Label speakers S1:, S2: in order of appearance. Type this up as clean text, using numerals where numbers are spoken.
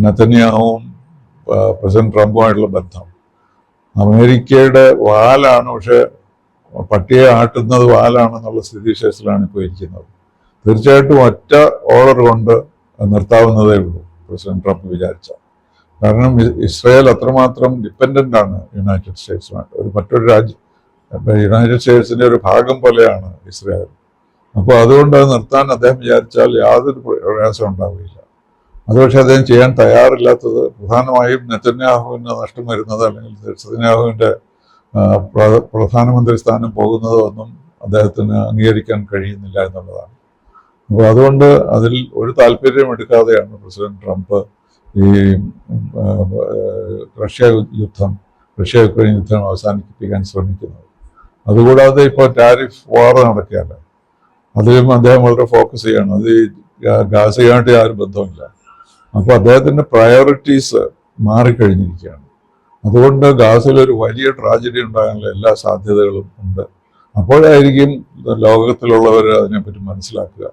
S1: നെതന്യാഹുവും president ട്രംപുമായിട്ടുള്ള ബന്ധം അമേരിക്കയുടെ വാലാണ്, പക്ഷെ പട്ടിയെ ആട്ടുന്നത് വാലാണെന്നുള്ള സ്ഥിതിവിശേഷത്തിലാണ് ഇപ്പോൾ ഇരിക്കുന്നത്. തീർച്ചയായിട്ടും ഒറ്റ ഓർഡർ കൊണ്ട് നിർത്താവുന്നതേ ഉള്ളൂ പ്രസിഡന്റ് ട്രംപ് വിചാരിച്ച. കാരണം ഇസ്രായേൽ അത്രമാത്രം ഡിപ്പെൻഡൻ്റ് ആണ് യുണൈറ്റഡ് സ്റ്റേറ്റ്സുമായിട്ട്. മറ്റൊരു രാജ്യം, യുണൈറ്റഡ് സ്റ്റേറ്റ്സിൻ്റെ ഒരു ഭാഗം പോലെയാണ് ഇസ്രായേൽ. അപ്പോൾ അതുകൊണ്ട് അത് നിർത്താൻ അദ്ദേഹം വിചാരിച്ചാൽ യാതൊരു പ്രയാസം ഉണ്ടാവുകയില്ല. അത് പക്ഷേ അദ്ദേഹം ചെയ്യാൻ തയ്യാറില്ലാത്തത് പ്രധാനമായും നെതന്യാഹുവിന് നഷ്ടം വരുന്നത്, അല്ലെങ്കിൽ നെതന്യാഹുവിൻ്റെ പ്രധാനമന്ത്രി സ്ഥാനം പോകുന്നതോ ഒന്നും അദ്ദേഹത്തിന് അംഗീകരിക്കാൻ കഴിയുന്നില്ല എന്നുള്ളതാണ്. അപ്പോൾ അതുകൊണ്ട് അതിൽ ഒരു താല്പര്യം എടുക്കാതെയാണ് പ്രസിഡന്റ് ട്രംപ് ഈ റഷ്യ യുക്രൈൻ യുദ്ധം അവസാനിപ്പിക്കാൻ ശ്രമിക്കുന്നത്. അതുകൂടാതെ ഇപ്പോൾ ടാരിഫ് വാർ നടക്കുകയല്ല, അതിലും അദ്ദേഹം വളരെ ഫോക്കസ് ചെയ്യണം. അത് ഈ ഗാസയുമായിട്ട് യാതൊരു ബന്ധമില്ല. അപ്പോൾ അദ്ദേഹത്തിൻ്റെ പ്രയോറിറ്റീസ് മാറിക്കഴിഞ്ഞിരിക്കുകയാണ്. അതുകൊണ്ട് ഗാസയിലൊരു വലിയ ട്രാജഡി ഉണ്ടാകാനുള്ള എല്ലാ സാധ്യതകളും ഉണ്ട്. അപ്പോഴായിരിക്കും ലോകത്തിലുള്ളവർ അതിനെപ്പറ്റി മനസ്സിലാക്കുക.